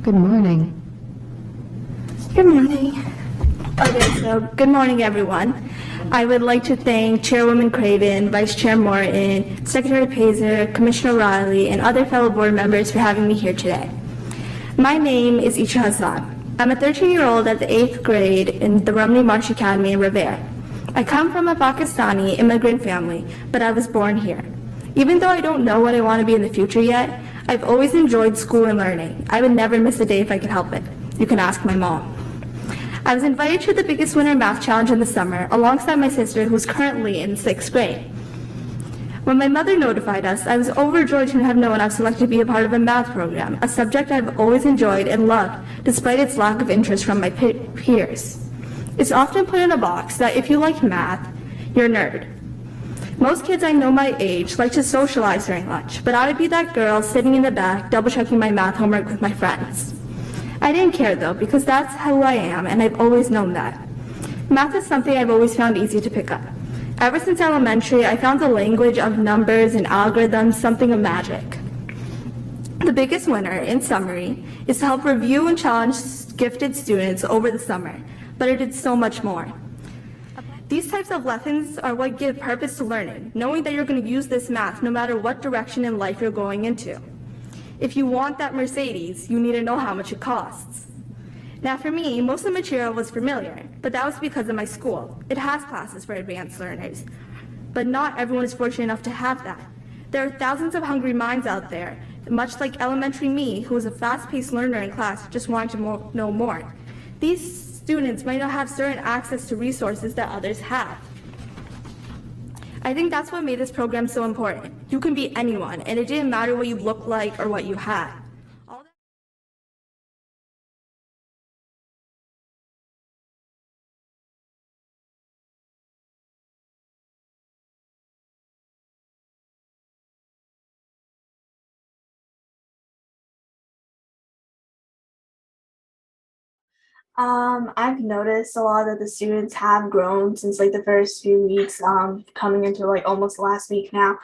Good morning. Good morning. Okay, so good morning, everyone. I would like to thank Chairwoman Craven, Vice Chair Morton, Secretary Pazer, Commissioner Riley, and other fellow board members for having me here today. My name is Isha Hassan. I'm a 13-year-old at the 8th grade in the Rumney Marsh Academy in Revere. I come from a Pakistani immigrant family, but I was born here. Even though I don't know what I want to be in the future yet, I've always enjoyed school and learning. I would never miss a day if I could help it. You can ask my mom. I was invited to the Biggest Winner Math Challenge in the summer alongside my sister, who's currently in 6th grade. When my mother notified us, I was overjoyed to have known I was selected to be a part of a math program, a subject I've always enjoyed and loved, despite its lack of interest from my peers. It's often put in a box that if you like math, you're a nerd. Most kids I know my age like to socialize during lunch, but I would be that girl sitting in the back, double-checking my math homework with my friends. I didn't care though, because that's who I am, and I've always known that. Math is something I've always found easy to pick up. Ever since elementary, I found the language of numbers and algorithms something of magic. The Biggest Winner, in summary, is to help review and challenge gifted students over the summer, but it did so much more. These types of lessons are what give purpose to learning, knowing that you're going to use this math no matter what direction in life you're going into. If you want that Mercedes, you need to know how much it costs. Now for me, most of the material was familiar, but that was because of my school. It has classes for advanced learners, but not everyone is fortunate enough to have that. There are thousands of hungry minds out there, much like elementary me, who was a fast-paced learner in class, just wanting to know more. These students might not have certain access to resources that others have. I think that's what made this program so important. You can be anyone, and it didn't matter what you looked like or what you had. I've noticed a lot of the students have grown since like the first few weeks, coming into like almost last week now.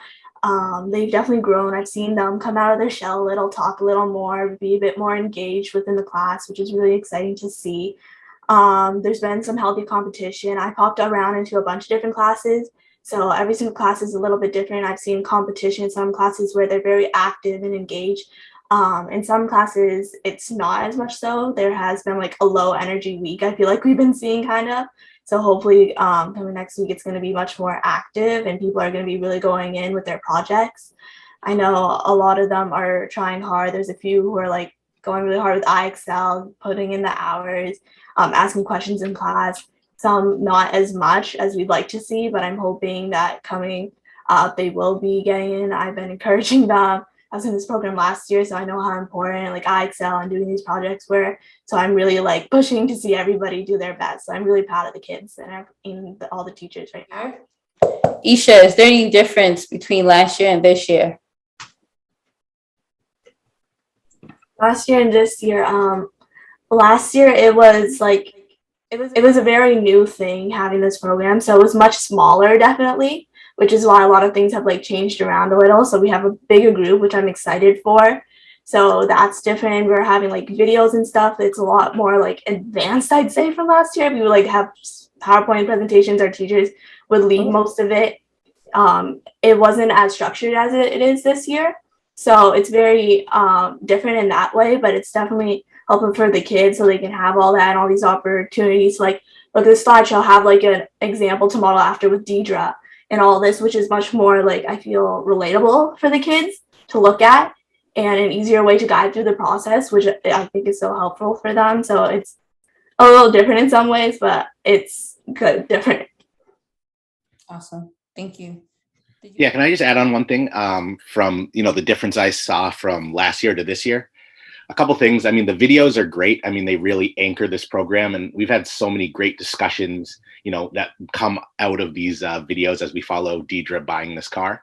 They've definitely grown. I've seen them come out of their shell a little, talk a little more, be a bit more engaged within the class, which is really exciting to see. There's been some healthy competition. I popped around into a bunch of different classes. So every single class is a little bit different. I've seen competition in some classes where they're very active and engaged. In some classes, it's not as much so. There has been like a low energy week. I feel like we've been seeing kind of. So hopefully, coming next week, it's going to be much more active and people are going to be really going in with their projects. I know a lot of them are trying hard. There's a few who are like going really hard with iExcel, putting in the hours, asking questions in class. Some not as much as we'd like to see, but I'm hoping that coming up, they will be getting in. I've been encouraging them. I was in this program last year, so I know how important like iExcel and doing these projects were. So I'm really like pushing to see everybody do their best. So I'm really proud of the kids and all the teachers right now. Isha, is there any difference between last year and this year? Last year and this year, last year it was like it was a very new thing having this program, so it was much smaller definitely, which is why a lot of things have like changed around a little. So we have a bigger group, which I'm excited for. So that's different. We're having like videos and stuff. It's a lot more like advanced, I'd say, from last year. We would like have PowerPoint presentations. Our teachers would lead most of it. It wasn't as structured as it is this year. So it's very different in that way, but it's definitely helpful for the kids so they can have all that and all these opportunities. Like, look at the slideshow, have like an example to model after with Deidre and all this, which is much more like, I feel, relatable for the kids to look at and an easier way to guide through the process, which I think is so helpful for them. So it's a little different in some ways, but it's good, different. Awesome. Thank you. Yeah, can I just add on one thing from, the difference I saw from last year to this year? A couple things. I mean, the videos are great. I mean, they really anchor this program, and we've had so many great discussions, that come out of these videos as we follow Deidre buying this car.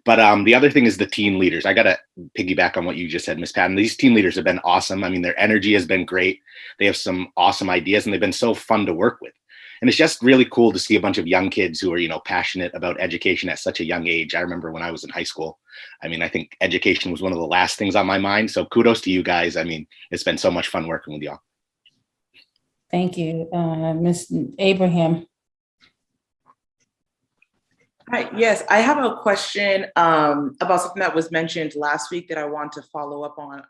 But the other thing is the teen leaders. I got to piggyback on what you just said, Ms. Patton. These teen leaders have been awesome. I mean, their energy has been great. They have some awesome ideas, and they've been so fun to work with. And it's just really cool to see a bunch of young kids who are, passionate about education at such a young age. I remember when I was in high school, I mean, I think education was one of the last things on my mind. So kudos to you guys. I mean, it's been so much fun working with y'all. Thank you, Ms. Abraham. Hi, yes, I have a question about something that was mentioned last week that I want to follow up on.